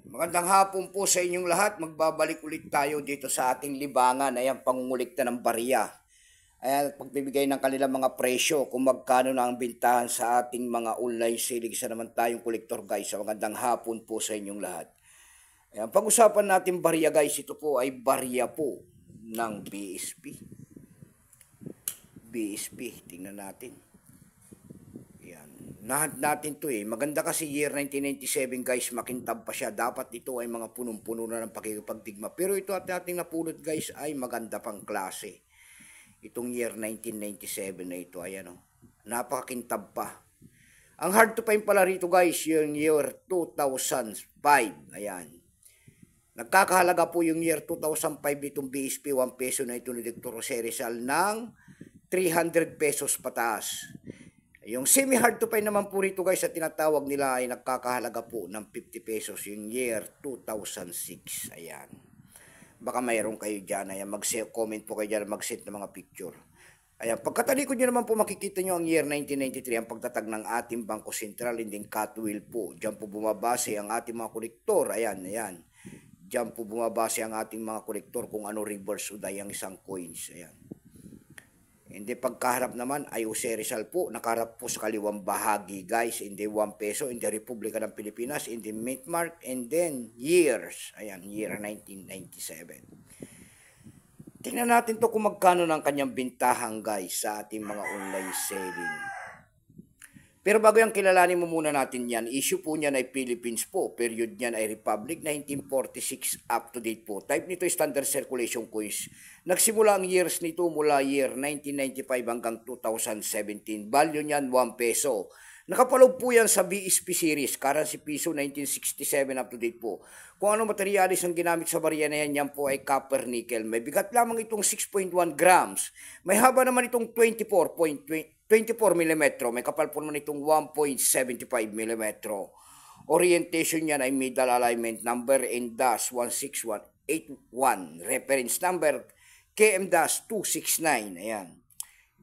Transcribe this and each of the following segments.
Magandang hapon po sa inyong lahat. Magbabalik ulit tayo dito sa ating libangan. Ayan, pangungulikta ng barya. Ayan, pagbibigay ng kanilang mga presyo kung magkano na ang bintahan sa ating mga online selling. Isa naman tayong kolektor guys. Magandang hapon po sa inyong lahat. Ayan, pag-usapan natin barya guys. Ito po ay barya po ng BSP. BSP, tingnan natin. Nahat natin to maganda kasi year 1997 guys, makintab pa siya. Dapat ito ay mga punong-puno na ng pakikipagdigma. Pero ito at ating napulot guys ay maganda pang klase. Itong year 1997 na ito, ayan o. Napakakintab pa. Ang hard to find pala rito guys, yung year 2005. Ayan. Nagkakahalaga po yung year 2005 itong BSP 1 peso na ito ni Dr. Jose Rizal ng 300 pesos pataas. Yung semi-hard to find naman po rito guys sa tinatawag nila ay nagkakahalaga po ng 50 pesos yung year 2006. Ayan. Baka mayroon kayo dyan. Ayan, mag-comment po kayo dyan, mag-set ng mga picture. Ayan, pagkatalikod nyo naman po makikita nyo ang year 1993, ang pagtatag ng ating Bangko Sentral, hindi Catwheel po. Diyan po bumabase ang ating mga kolektor. Ayan, ayan. Diyan po bumabase ang ating mga kolektor kung ano reverse uday ang isang coins. Ayan. Hindi pagkaharap naman ay Jose Rizal po, nakaharap po sa kaliwang bahagi guys, in the 1 peso, in the Republika ng Pilipinas, in the mint mark, and then years, ayan, year 1997. Tingnan natin to kung magkano ng kanyang bintahan guys sa ating mga online selling. Pero bago yung kilalanin mo muna natin yan, issue po niyan ay Philippines po, period niyan ay Republic, 1946 up to date po. Type nito standard circulation coins. Nagsimula ang years nito mula year 1995 hanggang 2017. Value niyan 1 peso. Nakapalog po yan sa BSP series, currency piso 1967 up to date po. Kung ano materialis ang ginamit sa barya na yan, yan po ay copper nickel. May bigat lamang itong 6.1 grams. May haba naman itong 24 mm. May kapal po naman itong 1.75 mm. Orientation niyan ay middle alignment number N-16181. Reference number KM-269. Ayan.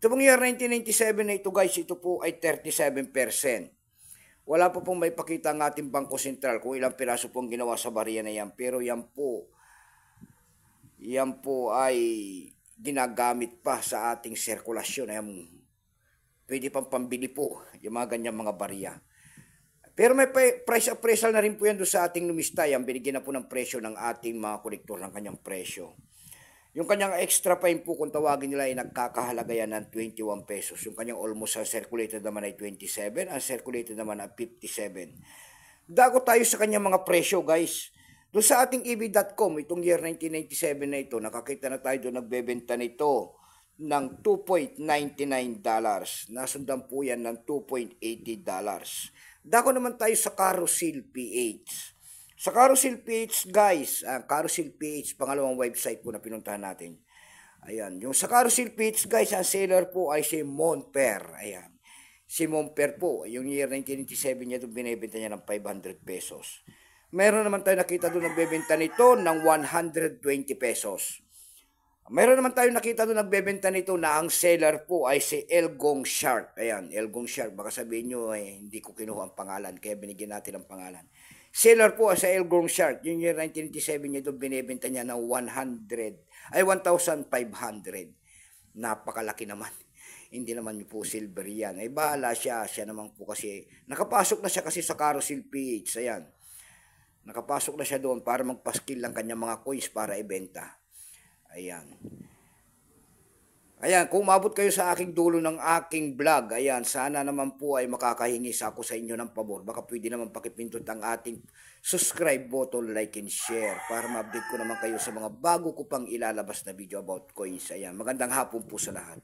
Ito pong year 1997 na ito guys, ito po ay 37%. Wala po pong may pakita ang ating Bangko Sentral kung ilang piraso pong ginawa sa barya na yan. Pero yan po ay ginagamit pa sa ating sirkulasyon. Ayan, pwede pang pambili po yung mga ganyang mga barya. Pero may price appraisal na rin po yan doon sa ating lumista. Yan, binigyan na po ng presyo ng ating mga kolektor ng kanyang presyo. Yung kanyang extra fine po kung tawagin nila ay nagkakahalaga yan ng 21 pesos. Yung kanyang almost uncirculated naman ay 27. Uncirculated naman ay 57. Dago tayo sa kanyang mga presyo guys. Doon sa ating EB.com, itong year 1997 na ito, nakakita na tayo doon nagbebenta nito ng $2.99. Nasundan po yan ng $2.80. Dago naman tayo sa Carousel PH. Sa Carousel PH guys, Carousel PH, pangalawang website po na pinuntahan natin. Ayan, yung sa Carousel PH guys, ang seller po ay si Monper. Ayan, si Monper po, yung year 1997 niya doon binibenta niya ng 500 pesos. Meron naman tayo nakita doon nagbebenta nito ng 120 pesos. Meron naman tayo nakita doon nagbebenta nito na ang seller po ay si Elgong Shark. Ayan, Elgong Shark. Baka sabihin nyo, hindi ko kinuha ang pangalan, kaya binigyan natin ang pangalan. Seller po sa Elgong Shark. Yung year 1997 niya doon binibenta niya ng 1,500. Napakalaki naman. Hindi naman po silver yan. Ay bahala siya. Siya naman po kasi, nakapasok na siya kasi sa Carousel PH. Ayan. Nakapasok na siya doon para magpaskill lang kanyang mga coins para ibenta. Ayan. Ayan, kung umabot kayo sa aking dulo ng aking vlog, ayan, sana naman po ay makakahingi ako sa inyo ng pabor. Baka pwede naman pakipindot ang ating subscribe button, like and share para ma-update ko naman kayo sa mga bago ko pang ilalabas na video about coins. Ayan, magandang hapon po sa lahat.